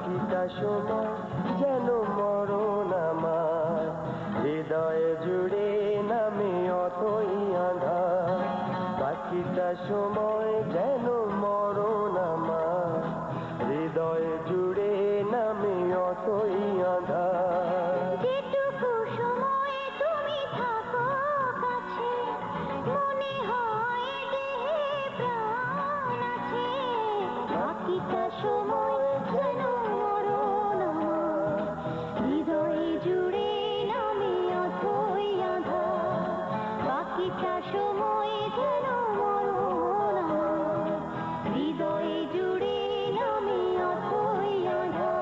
বাকিটা সময় যেন মরণ আমার, হৃদয়ে জুড়ে নামে অতই আঁধার। বাকিটা সময় যেন মরণ আমার, হৃদয়ে জুড়ে নামে অতই আঁধার। যেটুকু সময় তুমি থাকো কাছে, মনে হয় দেহে প্রাণ আছে। বাকিটা সময় যেন মরণ আমার, হৃদয়ে জুড়ে নামে অথই আঁধার। বাকিটা সময় যেন মরণ আমার, হৃদয়ে জুড়ে নামে অথই আঁধার।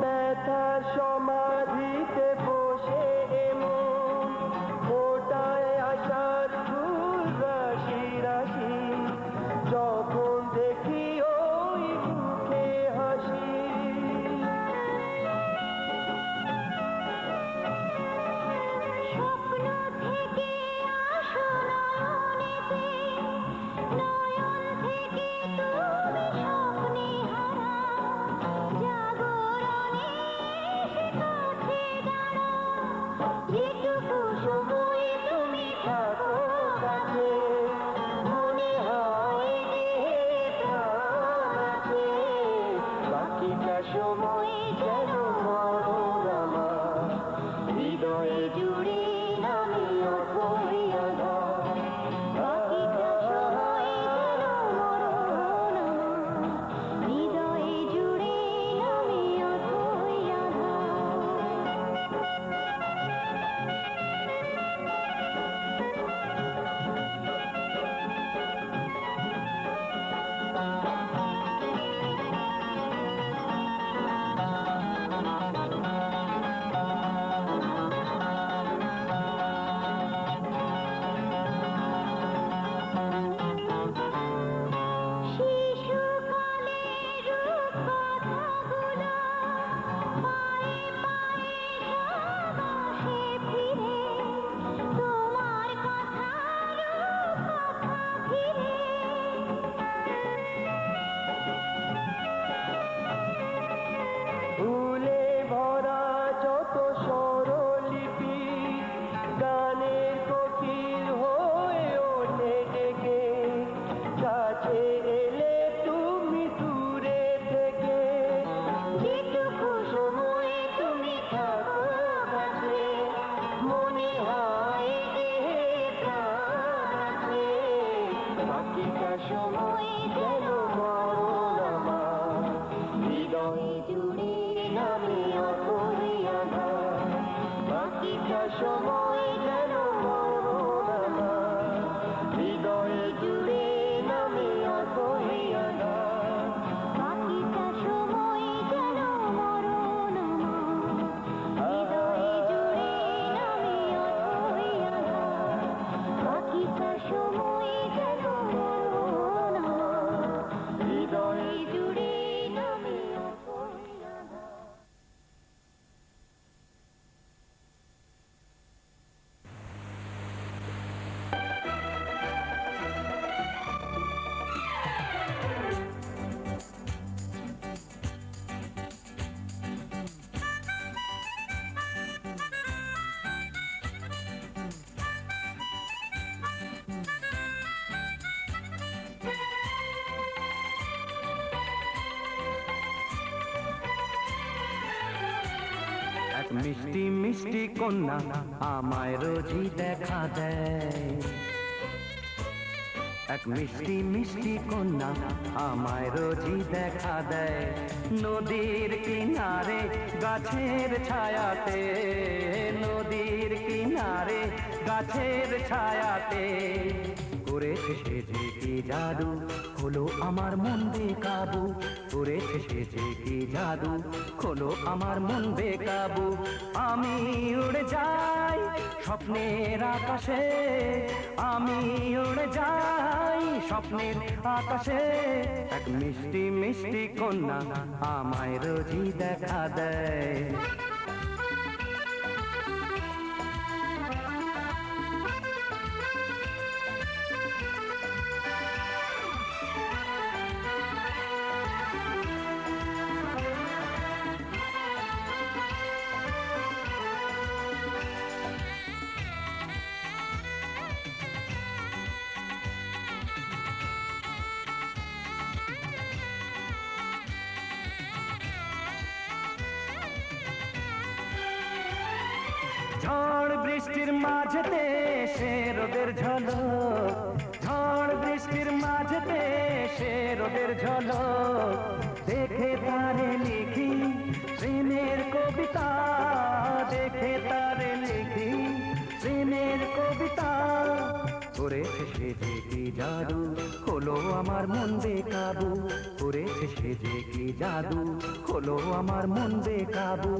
ব্যথার সমাধিতে বসে এমন ফোটায় আশার ফুল রাশি রাশি, যখন দেখি ওই মুখে হাসি। স্বপ্ন থেকে আসো নয়নেতে, নয়ন থেকে তুমি স্বপ্নে হারা। জাগরণে এসে কাছে দাঁড়াও, যেটুকু সময় তুমি থাকো কাছে, মনে হয় দেহে প্রাণ আছে। বাকিটা সময় যেন মরণ আমার, হৃদয়ে জুড়ে নামে অথই আঁধার। বাকিটা সময় যেন মরণ আমার, হৃদয়ে জুড়ে নামে অথই শিশুকালের রূপকথাগুলো পায়ে পায়ে সব আসে ফিরে, তোমার কথার কথা ঘিরে। ফুলে ভরা যত স্বরলিপি, গানের কোকিল হয়ে ওঠে ডেকে। কাছে এলে তুমি দূরে থেকে, যেটুকু সময় তুমি থাকো কাছে মনে হয় দেহে প্রাণ আছে। বাকিটা সময় যেন মরণ আমার, হৃদয়ে জুড়ে নামে অথই আঁধার। বাকিটা সময় যেন মরণ আমার, হৃদয়ে জুড়ে নামে অথই আঁধার। বাকিটা সময় যেন মরণ আমার, হৃদয়ে জুড়ে নামে অথই আঁধার। বাকিটা সময় যেন মরণ আমার, হৃদয়ে জুড়ে নামে অথই আঁধার। এক মিষ্টি মিষ্টি কন্যা আমায় রোজই দেখা দেয়। এক মিষ্টি মিষ্টি কন্যা আমায় রোজই দেখা দেয়। নদীর কিনারে গাছের ছায়াতে, নদীর কিনারে গাছের ছায়াতে করেছে সে যে কি জাদু, হলো আমার মন বেকাবু। করেছে সে যে কি জাদু, হলো আমার মন বেকাবু। আমি উড়ে যাই স্বপ্নের আকাশে আমি উড়ে যাই, স্বপ্নের আকাশে এক মিষ্টি মিষ্টি কন্যা আমায় রোজই দেখা দেয়। ঝড় বৃষ্টির মাঝেতে সে রোদের ঝলক, ঝড় বৃষ্টির মাঝেতে সে রোদের ঝলক, দেখে তারে লিখি প্রেমের কবিতা, দেখে তারে লিখি প্রেমের কবিতা। করেছে সে যে কি জাদু, হলো আমার মন বেকাবু, করেছে সে যে কি জাদু, হলো আমার মন বেকাবু।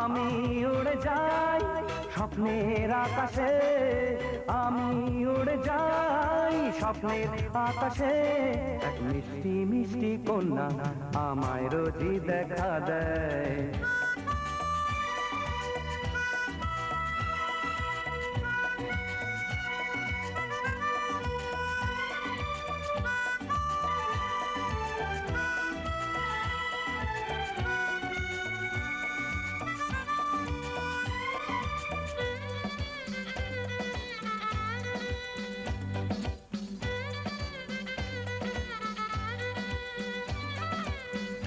আমি উড়ে যাই স্বপ্নের আকাশে, আমি উড়ে যাই স্বপ্নের আকাশে, এক মিষ্টি মিষ্টি কন্যা আমায় রোজই দেখা দেয়।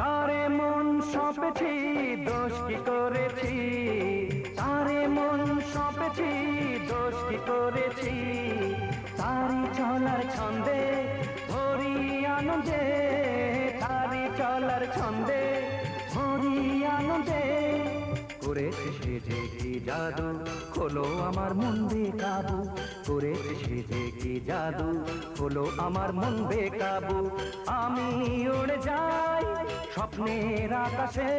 তারে মন সঁপেছি দোষ কি করেছি, তারে মন সঁপেছি দোষ কি করেছি, তারি চলার ছন্দে ভরি আনন্দে, তারি চলার ছন্দে ভরি আনন্দে। করেছে সে যে কি জাদু, হলো আমার মন বেকাবু, করেছে সে যে কি জাদু, হলো আমার মন বেকাবু। আমি উড়ে যাই স্বপ্নের আকাশে,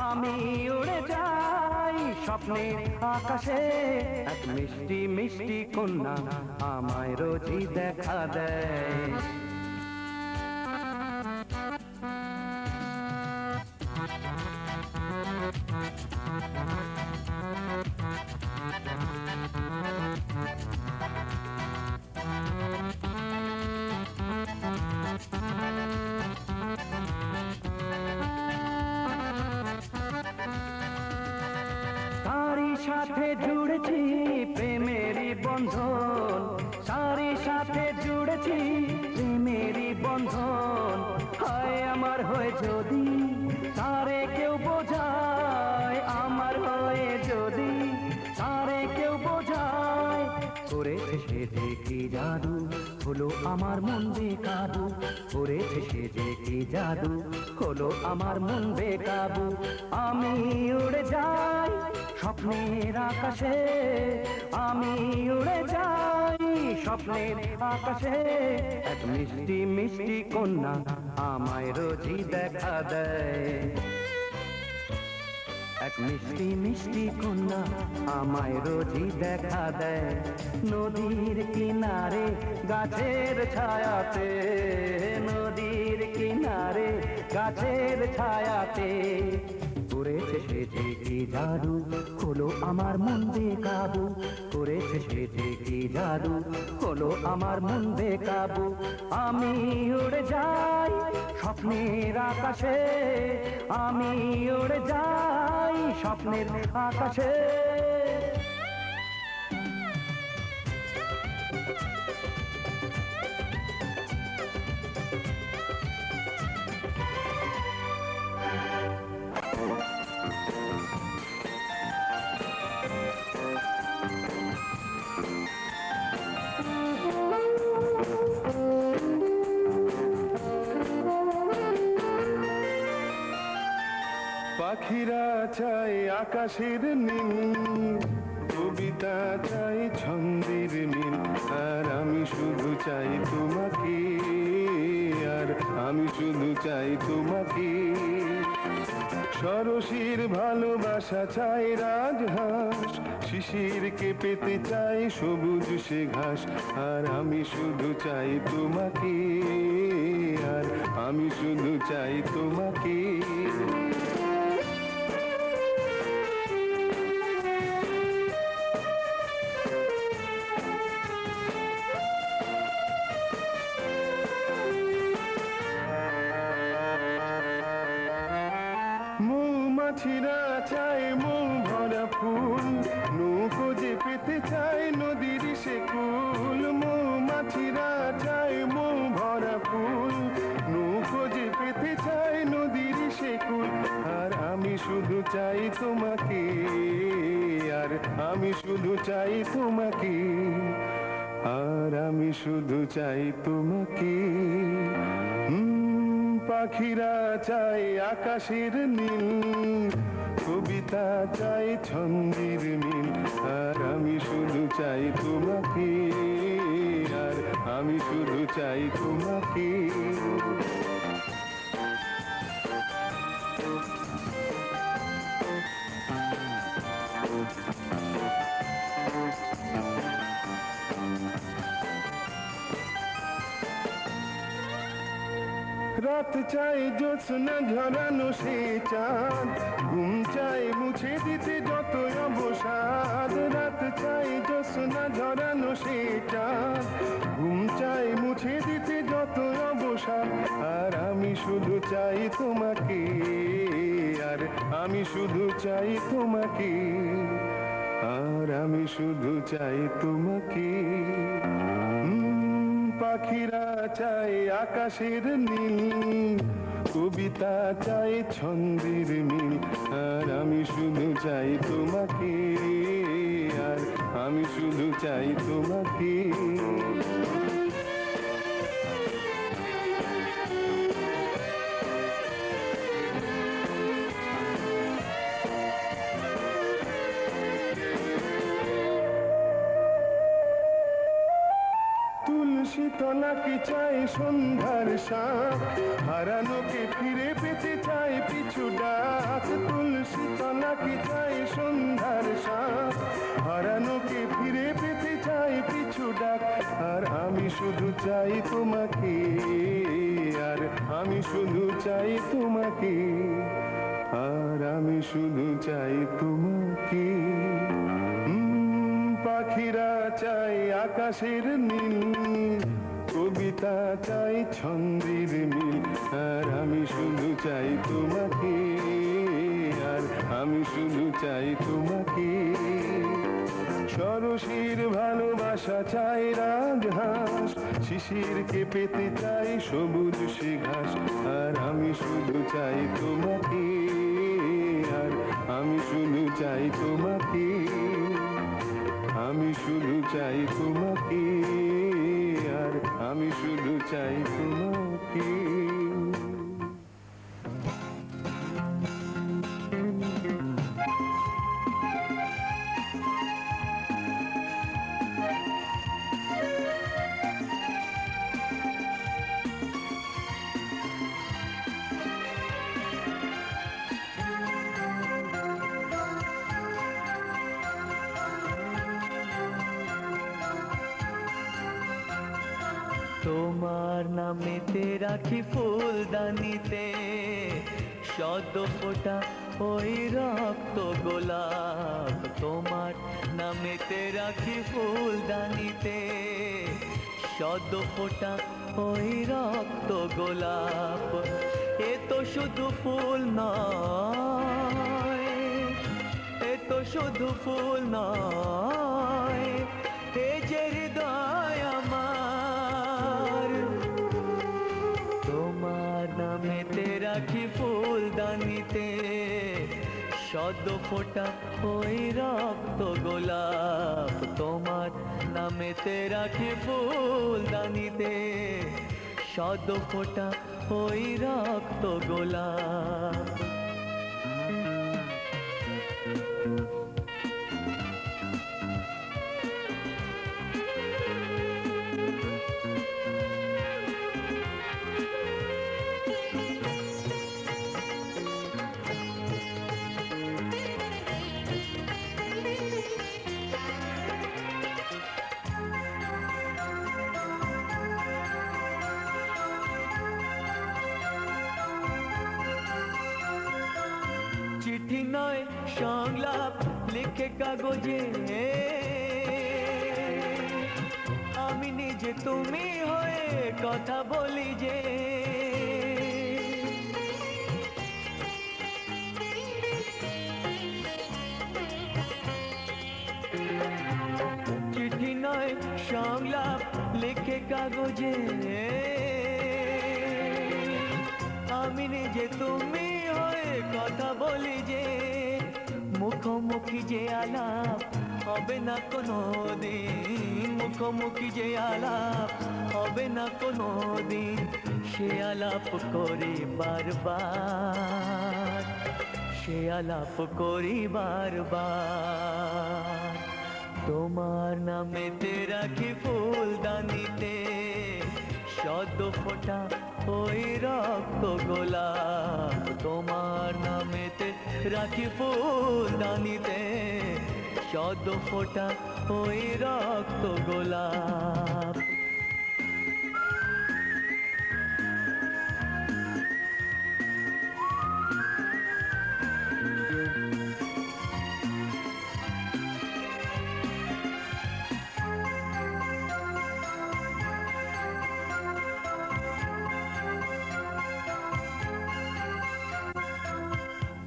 আমি উড়ে যাই স্বপ্নের আকাশে, এক মিষ্টি মিষ্টি কন্যা আমায় রোজই দেখা দেয়। তারি সাথে জুড়েছি প্রেমেরই বন্ধন, তারি সাথে জুড়েছি প্রেমেরই বন্ধন। হায় আমার হয়ে যদি তারে কেউ বোঝায়, আমার হয়ে যদি তারে কেউ বোঝায়, করেছে সে যে কি জাদু, হলো আমার মন বেকাবু, করেছে সে যে কি জাদু, হলো আমার মন বেকাবু। আমি উড়ে যাই স্বপ্নের আকাশে, আমি উড়ে যাই স্বপ্নের আকাশে, এক মিষ্টি মিষ্টি কন্যা আমায় রোজই দেখা দেয়, এক মিষ্টি মিষ্টি কন্যা আমায় রোজই দেখা দেয়। নদীর কিনারে গাছের ছায়াতে, নদীর কিনারে গাছের ছায়াতে, করেছে সে যে কি জাদু, হলো আমার মন বেকাবু, করেছে সে যে কি জাদু, হলো আমার মন বেকাবু। আমি উড়ে যাই স্বপ্নের আকাশে, আমি উড়ে যাই স্বপ্নের আকাশে। পাখিরা চাই আকাশের নীল, কবিতা চাই ছন্দের মিল, আর আমি শুধু চাই তোমাকে, আর আমি শুধু চাই তোমাকে। সরসীর ভালোবাসা চাই রাজহাঁস, শিশিরকে পেতে চাই সবুজ সে ঘাস। আর আমি শুধু চাই তোমাকে, আর আমি শুধু চাই তোমাকে। মৌমাছিরা চায় মৌ ভরা ফুল, নৌকো যে পেতে চায় নদীর সে কুল। মৌমাছিরা চায় মৌ ভরা ফুল, নৌকো যে পেতে চায় নদীর সে কুল। আর আমি শুধু চাই তোমাকে, আর আমি শুধু চাই তোমাকে, আর আমি শুধু চাই তোমাকে। পাখিরা চাই আকাশের নীল, কবিতা চাই ছন্দের মিল। আর আমি শুধু চাই তোমাকে, আর আমি শুধু চাই তোমাকে। রাত চাই জ্যোৎস্না ঝরানো সে চাঁদ, ঘুম চাই মুছে দিতে যত অবসাদ। রাত চাই জ্যোৎস্না ঝরানো সে চাঁদ, ঘুম চাই মুছে দিতে যত অবসাদ। আর আমি শুধু চাই তোমাকে, আর আমি শুধু চাই তোমাকে, আর আমি শুধু চাই তোমাকে। পাখিরা চাই আকাশের নীল, কবিতা চাই ছন্দের মিল। আর আমি শুধু চাই তোমাকে, আর আমি শুধু চাই তোমাকে। তুলসী তলাকে চাই সন্ধ্যার শাক, হারানোকে ফিরে পেতে চাই পিছু ডাক। তুলসী তলাকে চাই সন্ধ্যার শাক, হারানোকে ফিরে পেতে চাই পিছু ডাক। আর আমি শুধু চাই তোমাকে, আর আমি শুধু চাই তোমাকে, আর আমি শুধু চাই তোমাকে। পাখিরা চাই আকাশের নীল, কবিতা চাই ছন্দের মিল। আর আমি শুধু চাই তোমাকে, আর আমি শুধু চাই তোমাকে। সরসীর ভালোবাসা চাই রাজহাঁস, শিশিরকে পেতে চাই সবুজ সে ঘাস। আর আমি শুধু চাই তোমাকে, আর আমি শুধু চাই তোমাকে, আমি শুধু চাই তোমাকে, আর আমি শুধু চাই তোমাকে। তোমার নামেতে রাখি ফুলদানিতে, সদ্য ফোটা ওই রক্ত গোলাপ। তোমার নামেতে রাখি ফুলদানিতে, সদ্য ফোটা ওই রক্ত গোলাপ। এ তো শুধু ফুল নয়, এ তো শুধু ফুল নয়, এ যে হৃদয় আমার। তোমার নামেতে রাখি ফুলদানিতে, সদ্য ফোটা ওই রক্ত গোলাপ। তোমার নামেতে রাখি ফুলদানিতে, সদ্য ফোটা ওই রক্ত গোলাপ। নয় সংলাপ লিখে কাগজে, আমি নিজে তুমি হয়ে কথা বলি যে। চিঠি নয় সংলাপ লিখে কাগজে, আমি নিজে তুমি হয়ে কথা বলি যে। মুখোমুখি যে আলাপ হবে না কোনো দিন, মুখোমুখি যে আলাপ হবে না কোনো দিন, সে আলাপ করি বারবার, সে আলাপ করি বারবার। তোমার নামেতে রাখি ফুলদানিতে, সদ্য ফোটা ওই রক্ত গোলাপ। তোমার নামেতে রাখি ফুলদানিতে, সদ্য ফোটা ওই রক্ত গোলাপ।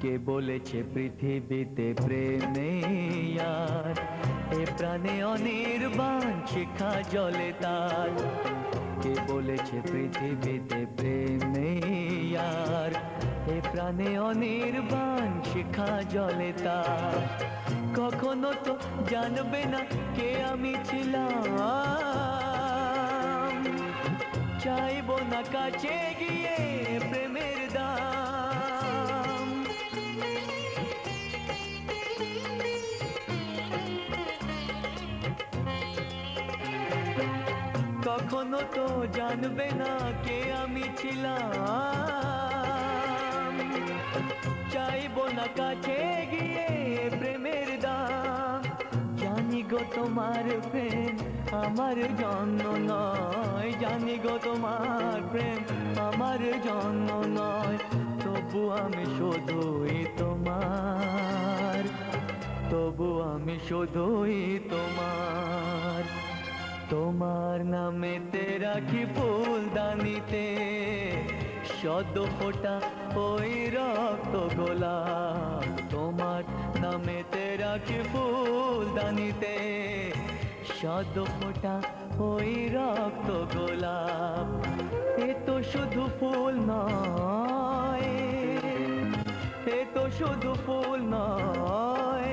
কে বলেছে পৃথিবীতে প্রেম নেই আর, এ প্রাণে অনির্বাণ শিখা জলে তার। কে বলেছে পৃথিবীতে প্রেম নেই আর, এ প্রাণে অনির্বাণ শিখা জলে তার। কখনো তো জানবে না কে আমি ছিলাম, চাইবো না কাছে গিয়ে প্রেমের দাম। কখনো তো জানবে না কে আমি ছিলাম, চাইবো না কাছে গিয়ে প্রেমের দাম। জানি গো তোমার প্রেম আমার জন্য নয়, জানি গো তোমার প্রেম আমার জন্য নয়, তবু আমি শুধুই তোমার, তবু আমি শুধুই তোমার। তোমার নামেতে রাখি ফুলদানিতে, সদ্য ফোটা ওই রক্ত গোলাপ। তোমার নামেতে রাখি ফুলদানিতে, সদ্য ফোটা ওই রক্ত গোলাপ। এ তো শুধু ফুল নয়, এ তো শুধু ফুল নয়,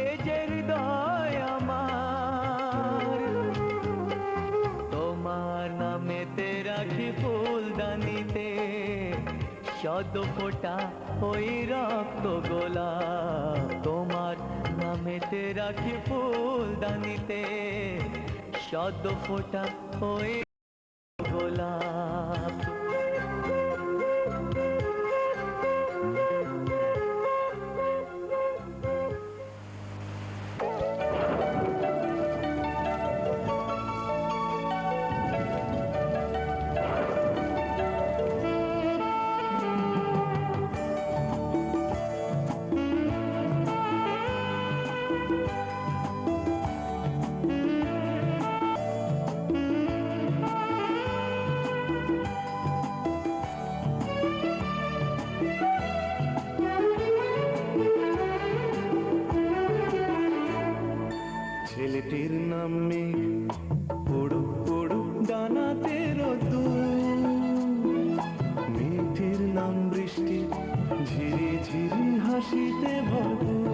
এ যে হৃদয় আমার। তোমার নামেতে রাখি ফুলদানিতে, সদ্য ফোটা ওই রক্ত গোলাপ। তোমার নামেতে রাখি ফুলদানিতে, সদ্য ফোটা ওই গোলাপ। ছেলেটির নাম মেঘ, পড়ুক পড়ুক ডানাতে রোদ্দুর। মেয়েটির নাম বৃষ্টি, ঝিরি ঝিরি হাসিতে ভরপুর।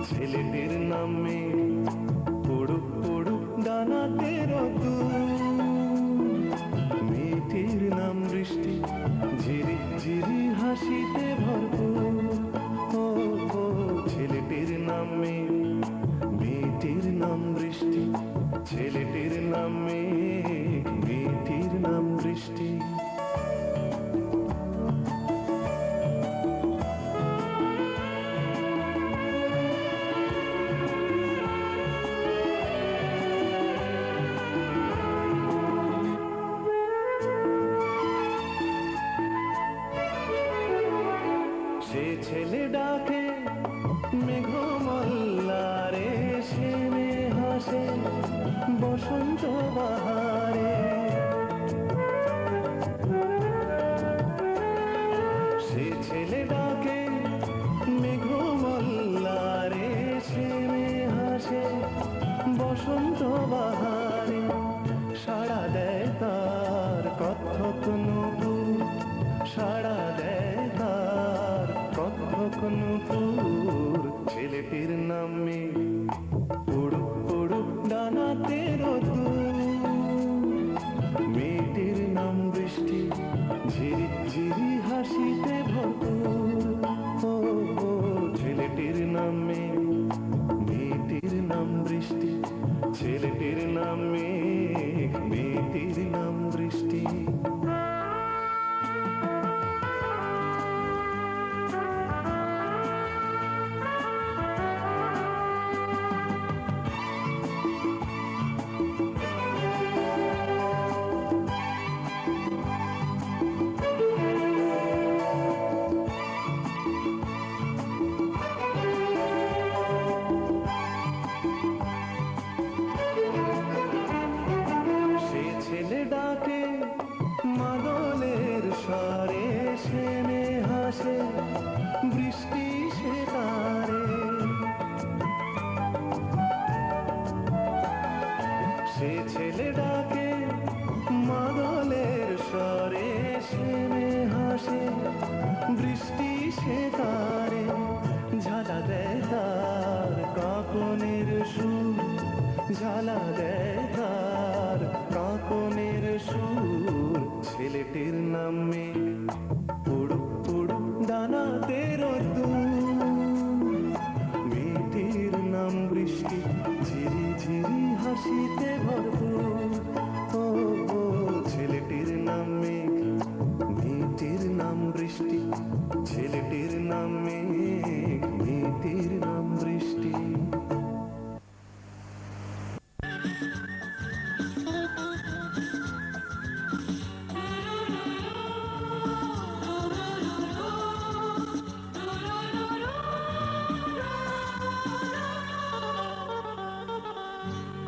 ছেলেটির নাম মেঘ, পড়ুক পড়ুক ডানাতে রোদ্দুর। মেয়েটির নাম বৃষ্টি, ঝিরি ঝিরি হাসিতে ভরপুর। ও ও ছেলেটির নাম মেঘ, মেয়েটির নাম বৃষ্টি। ছেলেটির নাম মেঘ, মেয়েটির নাম বৃষ্টি। নাম মেঘ, মেয়েটির নাম বৃষ্টি। সে ছেলে ডাকে মাদলের স্বরে, সেনে হাসে বৃষ্টি সে তারে। সে ছেলে ডাকে মাদলের স্বরে, সেনে হাসে বৃষ্টি সে তারে। ঝালা দেয় তার কাঁকনের সুর, ঝালা দেয় তার কাঁকনের সুর। ছেলেটির নাম মেঘ, উড়ুক উড়ুক ডানাতে রোদ্দুর। মেয়েটির নাম বৃষ্টি, ঝিরি ঝিরি হাসিতে ভরপুর। ও ও, ছেলেটির নাম মেঘ, মেয়েটির নাম বৃষ্টি। ছেলেটির নাম মেঘ, মেয়েটির নাম বৃষ্টি।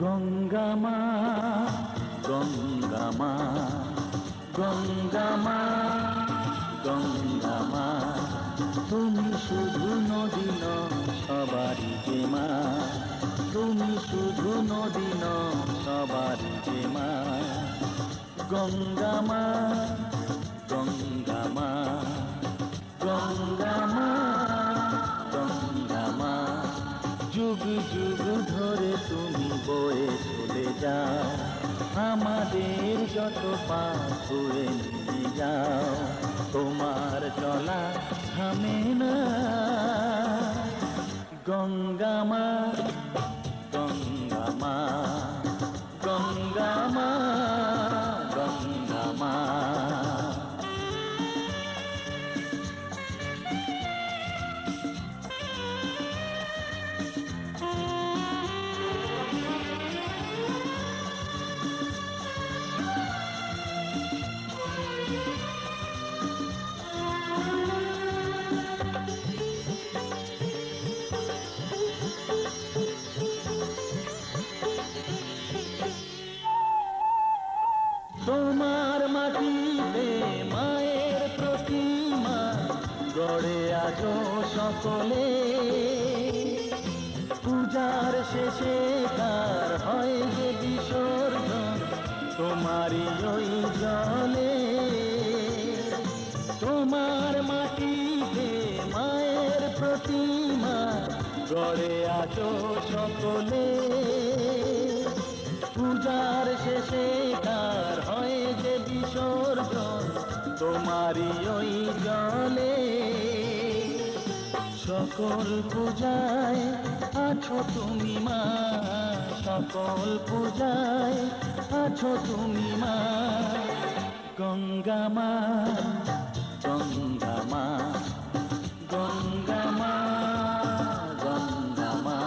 গঙ্গা মা, গঙ্গা মা, গঙ্গা মা, গঙ্গা মা, তুমি শুধু নদী নও সবারই যে মা। তুমি শুধু নদী নও সবারই যে মা। গঙ্গা মা, গঙ্গা মা, গঙ্গা মা, গঙ্গা মা, যুগ যুগ ধরে তুমি বয়ে চলে যাও, আমাদের যত পাপ ধুয়ে নিয়ে যাও। তোমার চলা থামে না। গঙ্গা মা, গঙ্গা মা, গঙ্গা মা, গঙ্গা মা। তোমার মাটিতে মায়ের প্রতিমা গড়ে আজো সকলে। পূজার শেষে তার হয় যে বিসর্জন তোমারই ওই জলে। তোমার মাটিতে মায়ের প্রতিমা গড়ে আজো সকলে। পূজার শেষে তার হয় যে বিসর্জন তোমারই ওই জলে। সকল পূজায় আছো তুমি মা, সকল পূজায় আছো তুমি মা। গঙ্গা মা, গঙ্গা মা, গঙ্গা মা, গঙ্গা মা।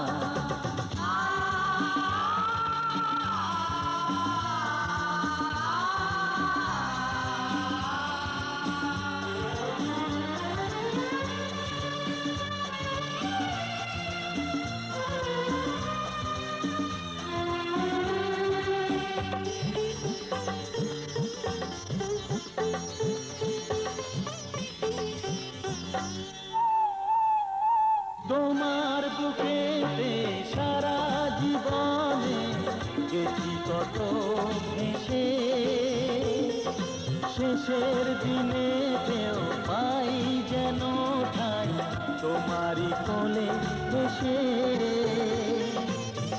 তোমার বুকেতে সারা জীবনে গেছি কত ভেসে। শেষের দিনেতেও পাই যেন ঠাই তোমারই কোলে বসে।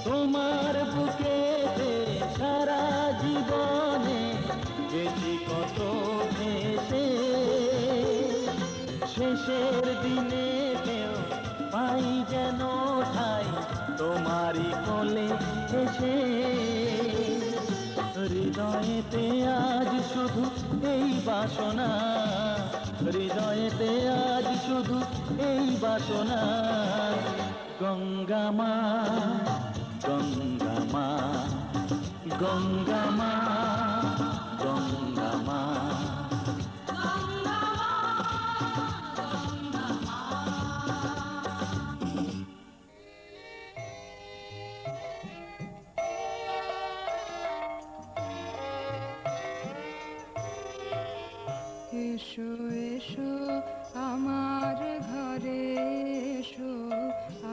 তোমার বুকেতে সারা জীবনে গেছি কত ভেসে। শেষের দিনেতেও পাই যেন ঠাই তোমারই কোলে এসে। হৃদয়েতে আজ শুধু এই বাসনা, হৃদয়েতে আজ শুধু এই বাসনা। গঙ্গা মা, গঙ্গা মা, গঙ্গা মা, গঙ্গা মা। এসো এসো আমার ঘরে, এসো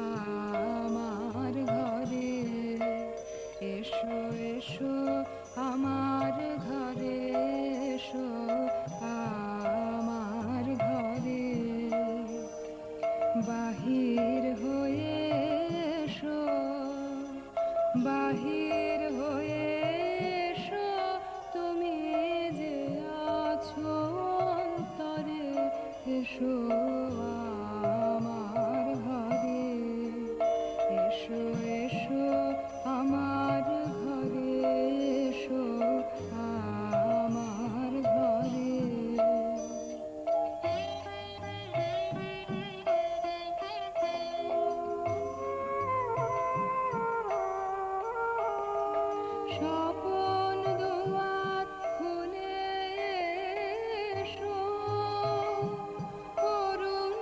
আমার ঘরে, এসো এসো আমার ঘরে, এসো আমার ঘরে। বাহির হয়ে এসো, বাহির হয়ে এসো, তুমি যে আছো অন্তরে, এসো আমার ঘরে, এসো এসো আমার ঘরে, এসো আমার ঘরে। স্বপন দুয়ার খুলে এসো, করুণ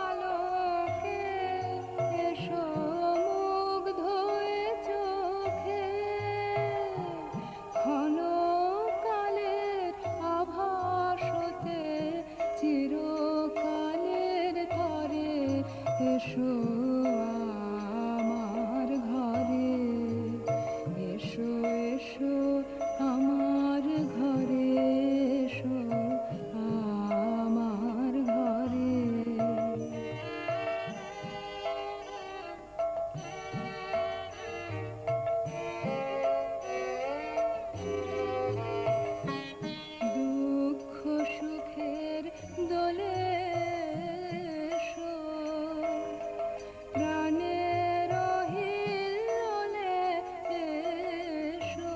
আলোকে এসো, মুগ্ধ হয়ে চোখে ক্ষণকালের আভাসতে চিরকালের তরে, এসো আমার ঘরে, এসো এসো আমার ঘরে, এসো আমার ঘরে। দুঃখ সুখের দোলে এসো, প্রাণের হিল্লোলে এসো,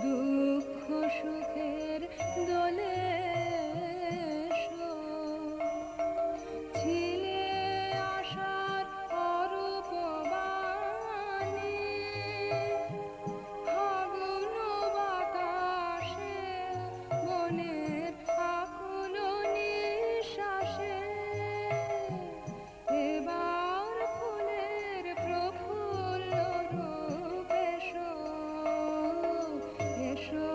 দুঃখ সুখের দোলে এসো। ছিলে আশার অরূপ বাণী, ফাগুন বাতাসে বনের আকুল নিঃশ্বাসে, এবার ফুলের প্রফুল্ল রূপ এসো, এসো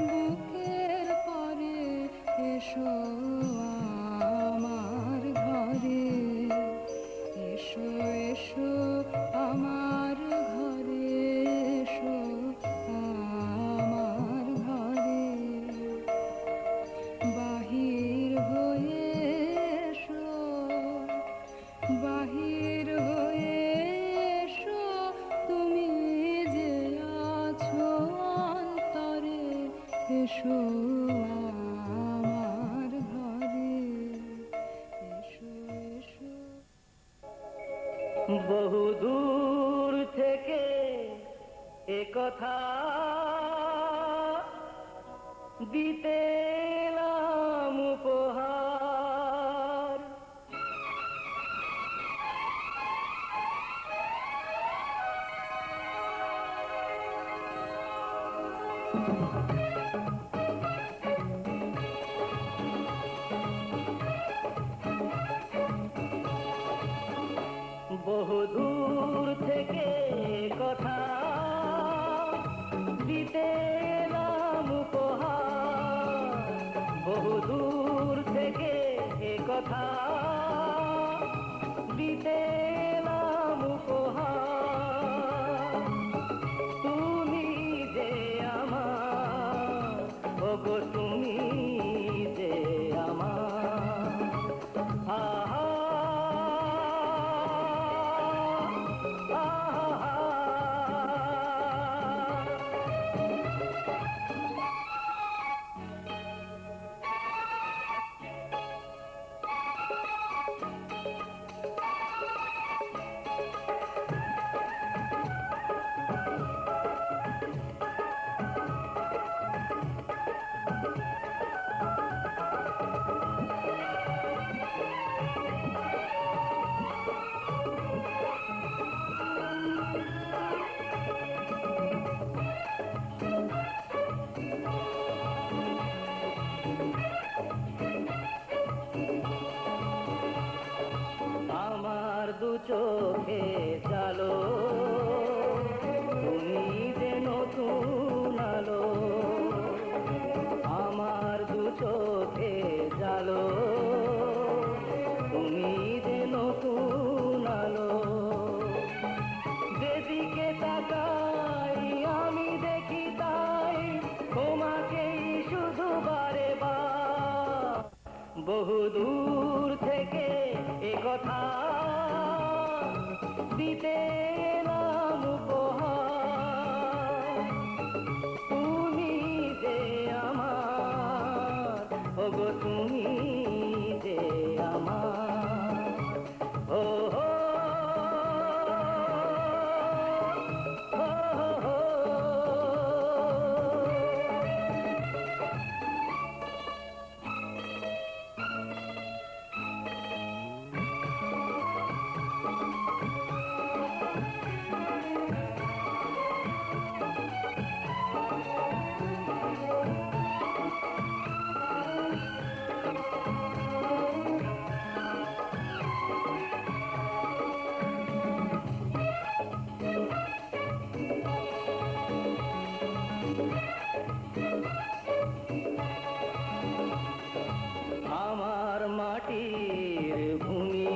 বুকের পরে, এসো আমার ঘরে, এসো এসো আমার ঘরে, এসো আমার ঘরে। বাহির হয়ে এসো, বাহির হয়ে এসো, তুমি যে আছো অন্তরে, এসো আমার ঘরে, এসো এসো। বহু দূর থেকে এ কথা দিতে এলাম উপহার। বহু দূর থেকে কথা দিতে এলাম উপহার, বহু দূর থেকে কথা দিতে এলাম উপহার। তুমি যে আমার, ওগো তুমি যে আমার, আহা আহা এলাম উপহার তুমি যে আমার ওগো তুমি যে আমার ও হো, হো, হো, হো। আমার মাটির ভূমি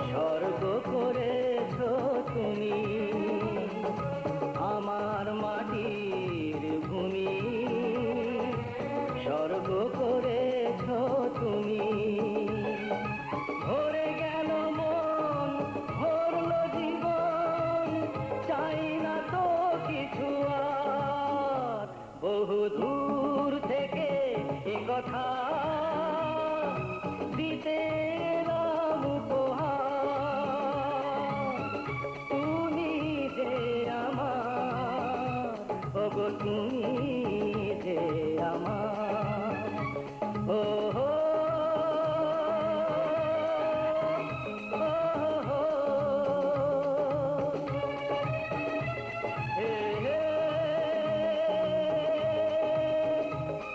স্বর্গ করেছ তুমি আমার মাটির ভূমি স্বর্গ করেছ তুমি ভরে গেল মন ভরল জীবন চাই না তো কিছু আর বহু দূর থেকে এ কথা দিতে এলাম উপহার তুমি যে আমার ওগো তুমি যে আমার ও হো, ও হো, হে হে,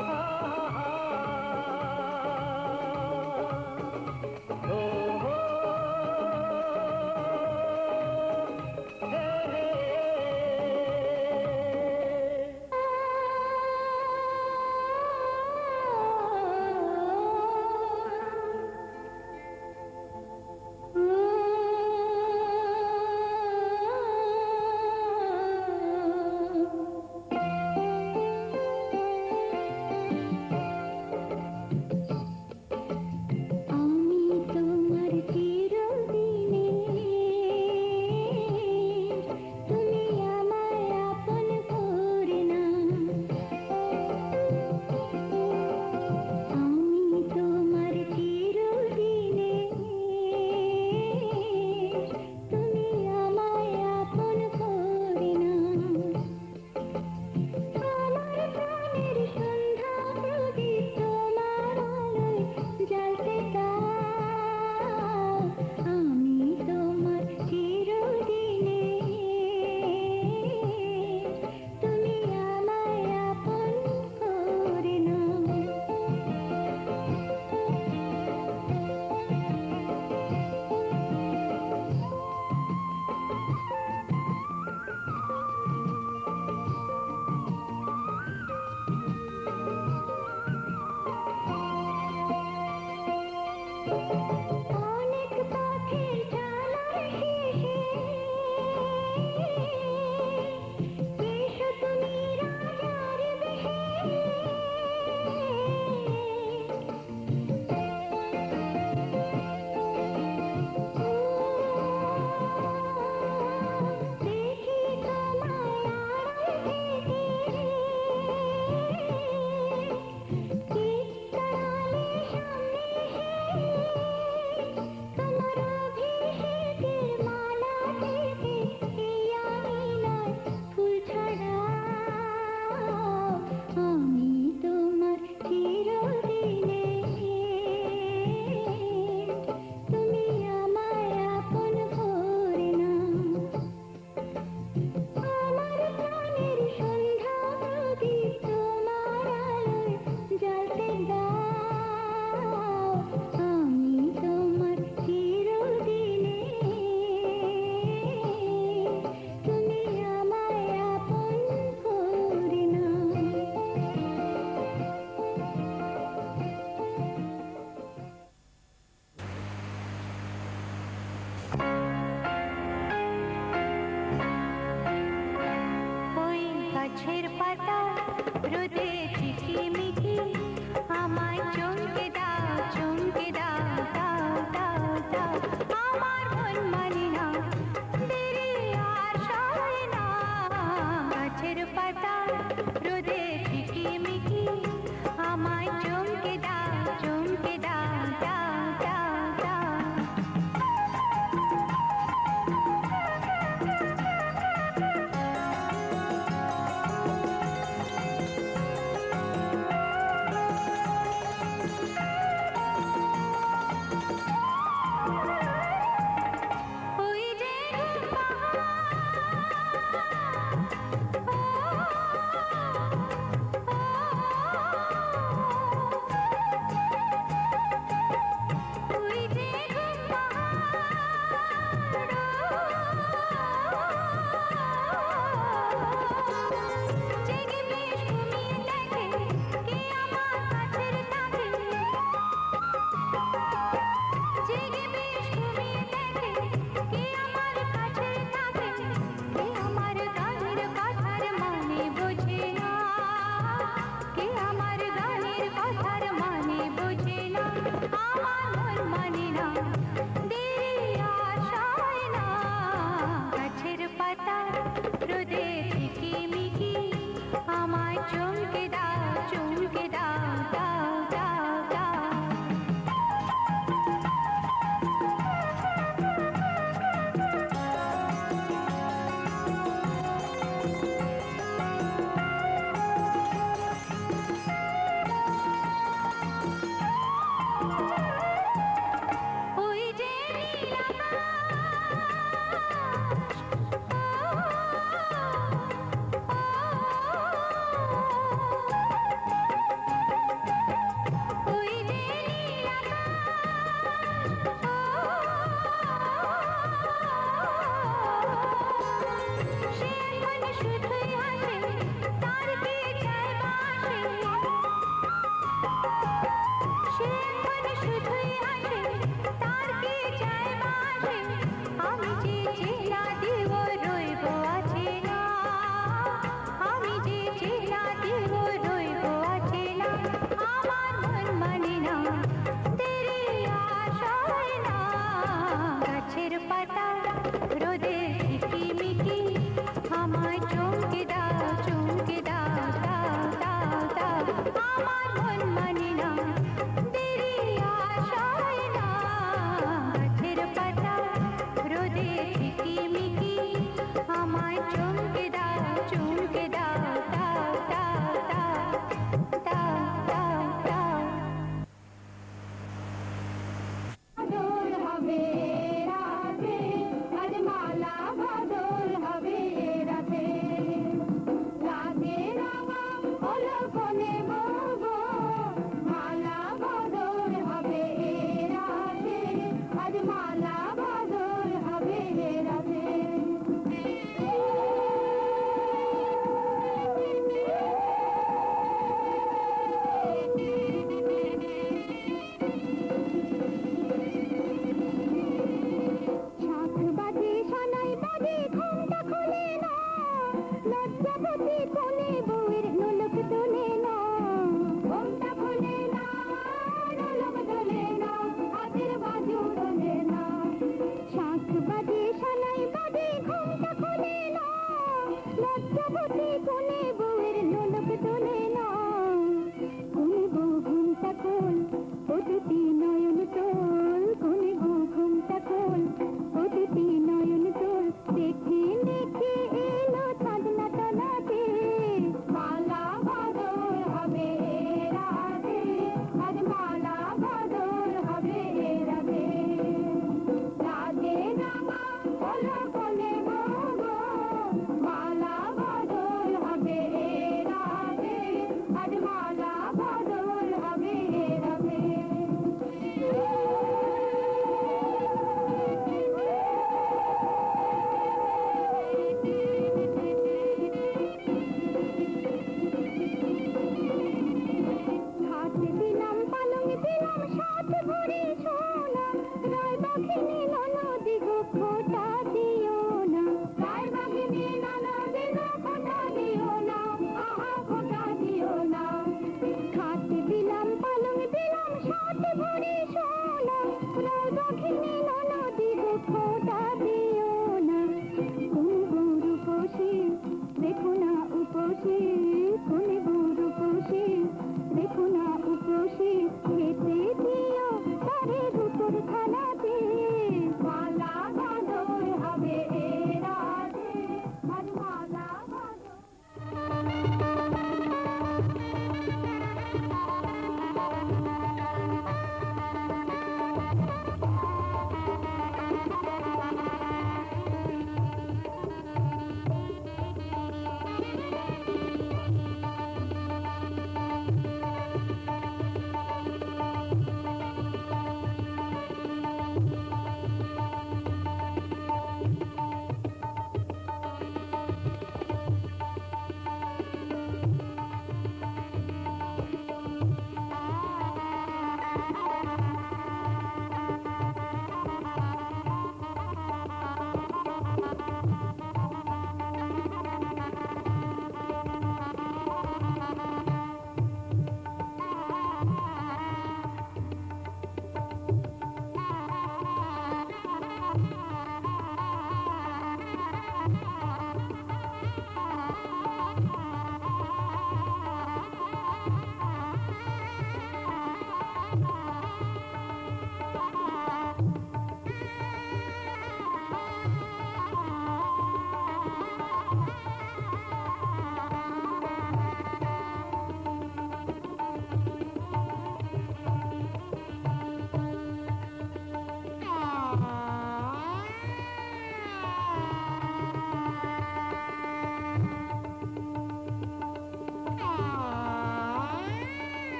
হা হা, ও হো, হে হে।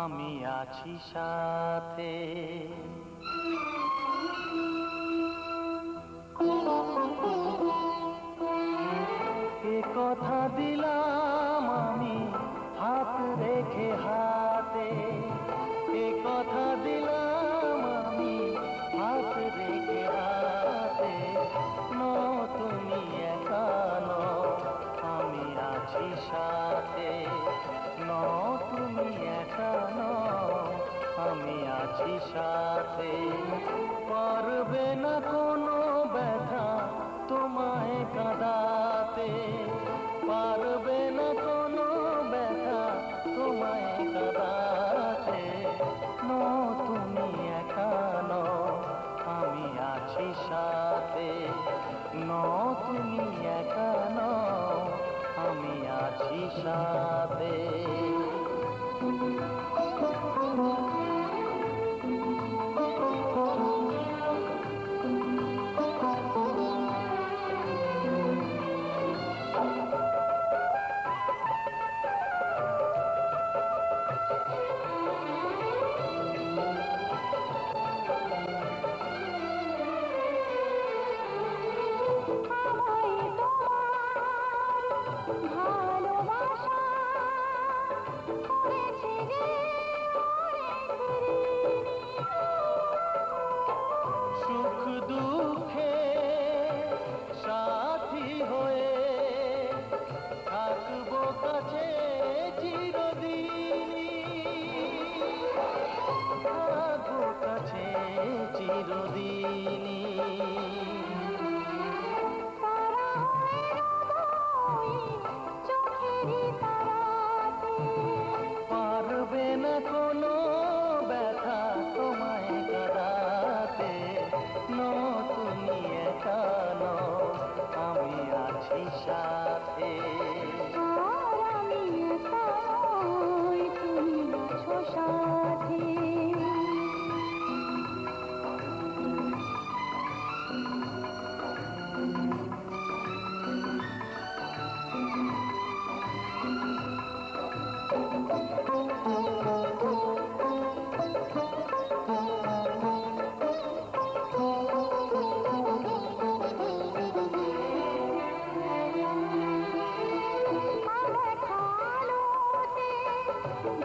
আমি আছি সাথে। এ কথা দিলাম আমি হাত রেখে হাতে, এ কথা দিলাম আমি হাত রেখে হাতে। তুমি একা নও, আমি আছি সাথে। তুমি একা নও, আমি আছি সাথে। পারবে না কোনো ব্যথা তোমায় কাঁদাতে, পারবে না কোনো ব্যথা তোমায় কাঁদাতে। তুমি একা নও, আমি আছি সাথে। তুমি একা নও, আমি আছি সাথে। ভালোবাসা করেছে যে অনেক সুখ দুঃখে সাথী হয়ে থাকবো কাছে চিরদিনই, থাকবো কাছে চিরদিনই। পারবে না কোনো ব্যথা তোমায় কাঁদাতে। তুমি একা নও, আমি আছি সাথে। আমি একা নই, তুমি আছো সাথে।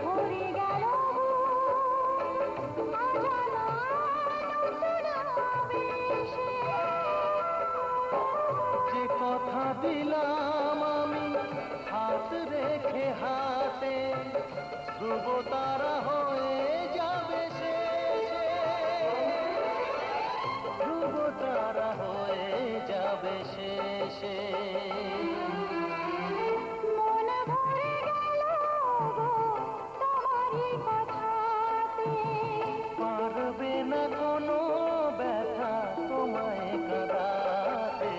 ভরে গেল অজানা নতুন আবেশে। যে কথা দিলাম আমি হাত রেখে হাতে, ধ্রুব তারা হয়ে যাবে শেষে, ধ্রুব তারা হয়ে যাবে শেষে। মন ভরে গেল গো তোমারই কথাতে। পারবে না কোনো ব্যথা তোমায় কাঁদাতে।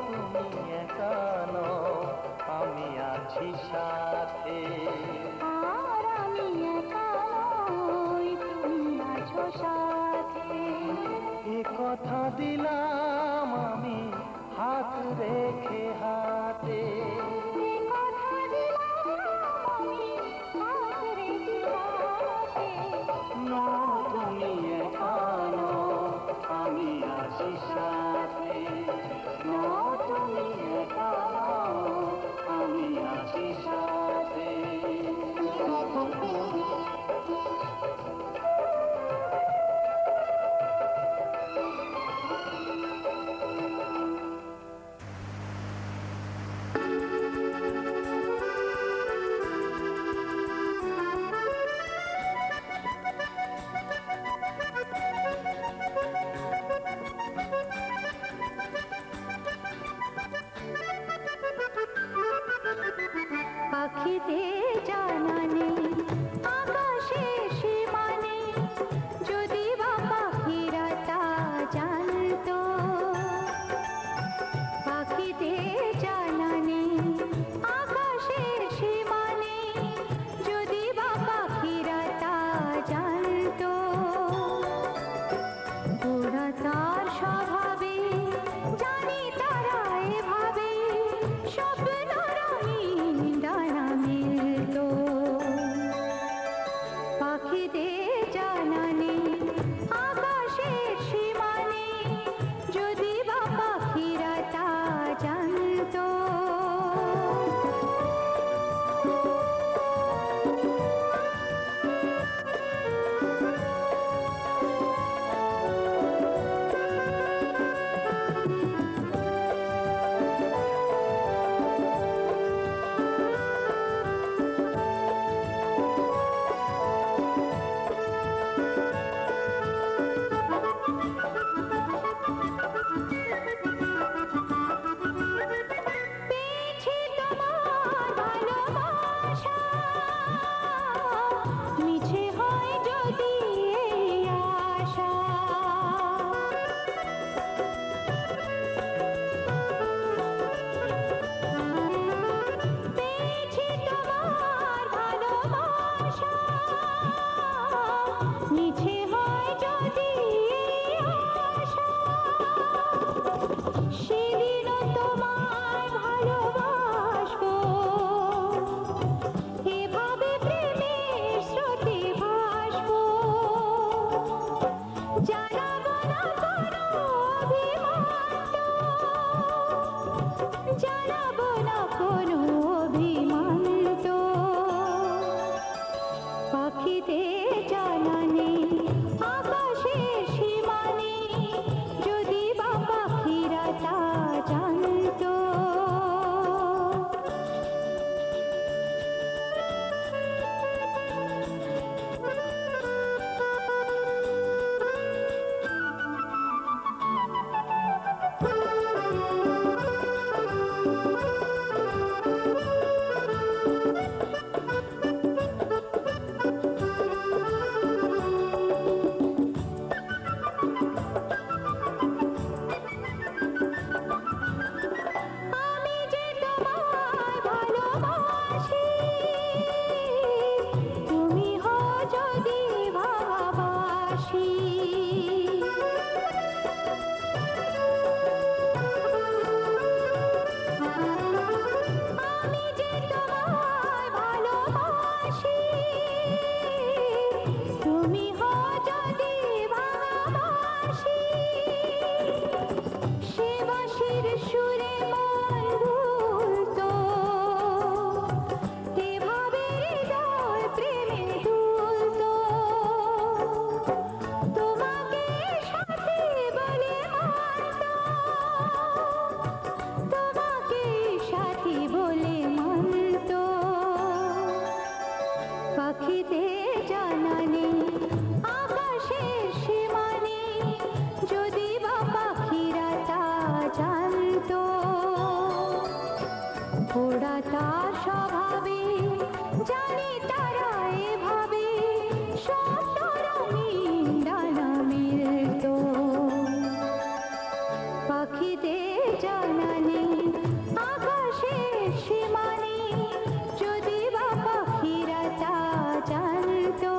তুমি একা নও, আমি আছি সাথে। আর আমি একা নই, তুমি আছো সাথে। এ কথা দিলাম আমি হাত রেখে হাতে। এ কথা দিলাম আমি হাত রেখে হাতে। পাখিদের জানা নেই আকাশের সীমা নেই যদি বা পাখিরা তা জানতো আমি যে তোমায় ভালোবাসি তুমি হও যদি ভাবাসি আমি যে তোমায় ভালোবাসি তুমি হও যদি ভাবাসি সে বাঁশির সুরে মন দুলতো এভাবে হৃদয় প্রেমে দুলতো তোমাকে সাথী বলে মানতো তোমাকে সাথী বলে মানতো পাখিদের জানা নেই আকাশের সীমা নেই যদি বা পাখিরা তা জানতো ওরা তার স্বভাবে জানে তারা এভাবে সব রঙিন ডানা মিলতো পাখিদের জানা নেই আকাশের সীমা নেই যদি বা পাখিরা তা জানতো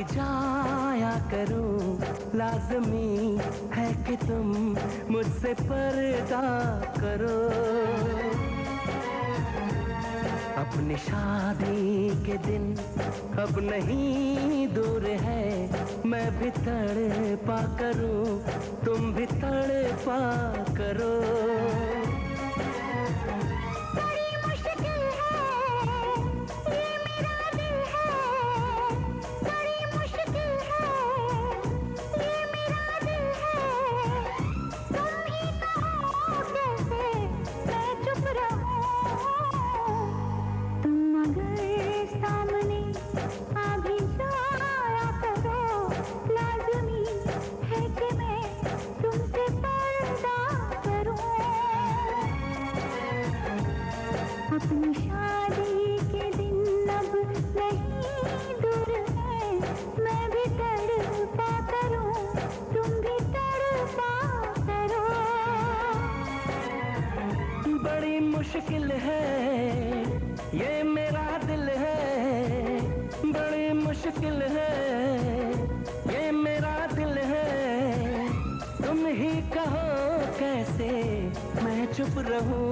भी जाया करूं, लाजमी है कि तुम मुझसे पर्दा करो। अपनी शादी के दिन अब नहीं दूर है, मैं भी तड़पा करूं, तुम भी तड़पा करो। बड़ी मुश्किल है ये मेरा दिल है, बड़ी मुश्किल है ये मेरा दिल है। तुम ही कहो कैसे मैं चुप रहूं। तुम अगर सामने आ भी जाया करो, लाज़मी है कि मैं तुमसे पर्दा करूं। अपनी शादी के दिन अब नहीं दूर है, मैं भी तड़पा करूं, तुम भी तड़पा करो। बड़ी मुश्किल है ये मेरा दिल है, बड़ी मुश्किल है ये मेरा दिल है। तुम ही कहो कैसे मैं चुप रहूं।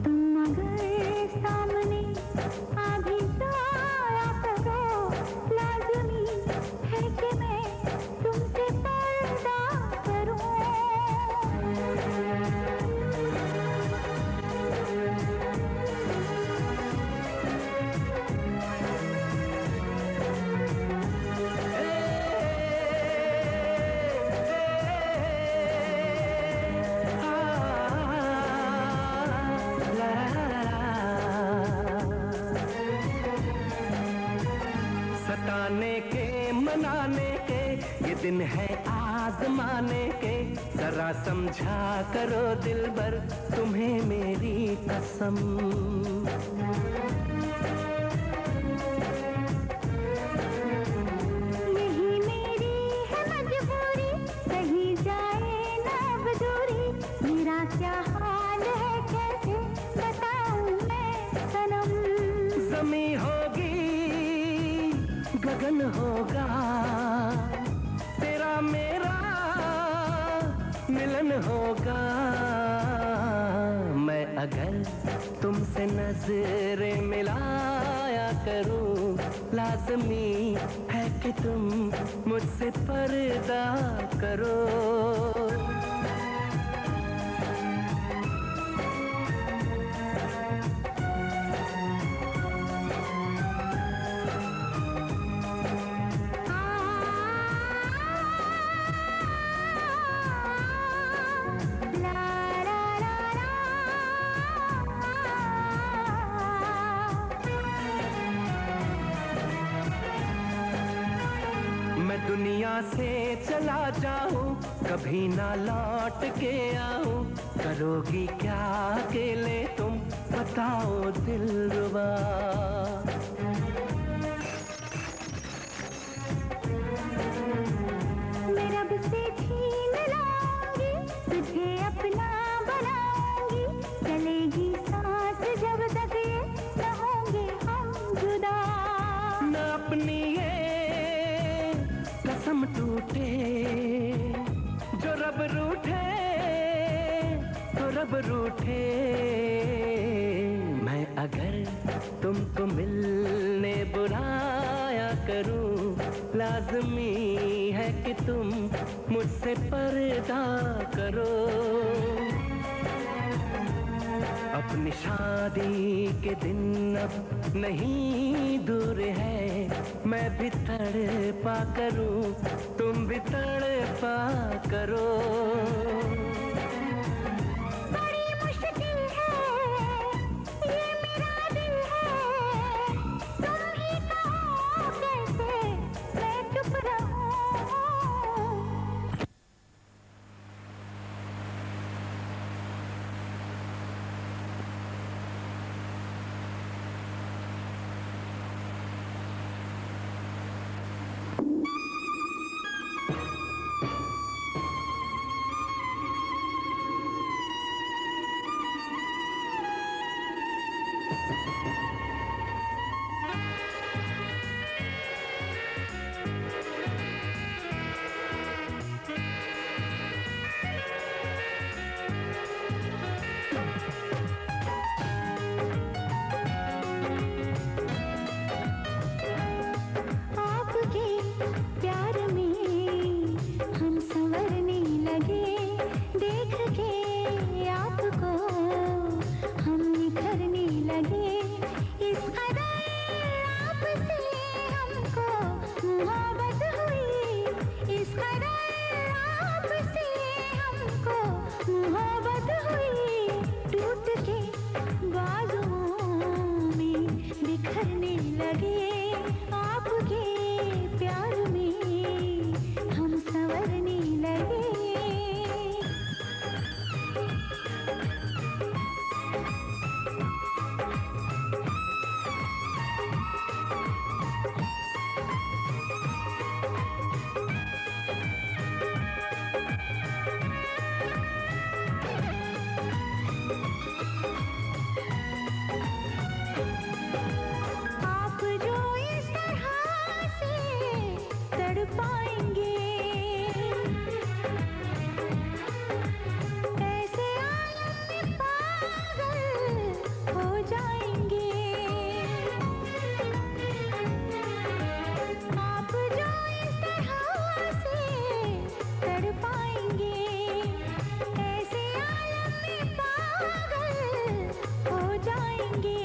तुम अगर सामने आ भी जाया करो, लाज़मी है कि मैं तुमसे पर्दा करूं। सताने के मनाने के ये दिन है आजमाने के, जरा समझा करो दिलबर तुम्हें मेरी कसम। यही मेरी है मजबूरी, कहीं जाए ना अब दूरी। मेरा क्या हाल है कैसे बताऊं मैं सनम। जमी होगी गगन होगा, तेरा मेरा मिलन होगा। मैं अगर तुमसे नजरें मिलाया करूं, लाजमी है कि तुम मुझसे पर्दा करो। ला ला ला ला। मैं दुनिया से चला जाऊं, कभी ना लौट के आऊं, करोगी क्या अकेले तुम बताओ दिलरुबा। मैं रब से छीन लाऊंगी, तुझे अपना बनाऊंगी। चलेगी सांस जब तक ये न होंगे हम जुदा। न अपनी ये कसम टूटे, जो रब रूठे तो रब रूठे। मैं अगर तुमको मिलने बुलाया करूं, लाजमी है कि तुम मुझसे पर्दा करो। अपनी शादी के दिन अब नहीं दूर है, मैं भी तड़पा करूं, तुम भी तड़पा करो। बड़ी मुश्किल है ये मेरा दिल है, तुम ही कहो कैसे मैं चुप रहूं। देख के आपको हम निखरने लगे, इस कदर आपसे हमको मोहब्बत हुई, इस कदर आपसे हमको मोहब्बत हुई। टूट के बाजुओं में बिखरने लगे, आपके प्यार में हम संवरने लगे। आप जो इस तरह से तड़पाएंगे, ऐसे आलम में पागल हो जाएंगे। आप जो इस तरह से तड़पाएंगे, ऐसे आलम में पागल हो जाएंगे।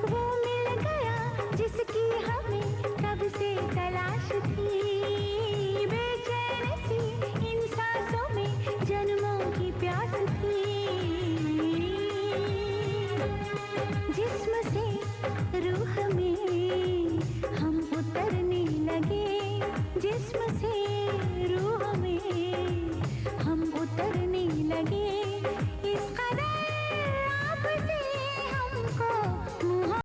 वो मिल गया जिसकी हमें कब से तलाश थी, बेचैन सी इन सांसों में जन्मों की प्यास थी। जिस्म से रूह में हम उतरने लगे, जिस्म से रूह में हम उतरने लगे।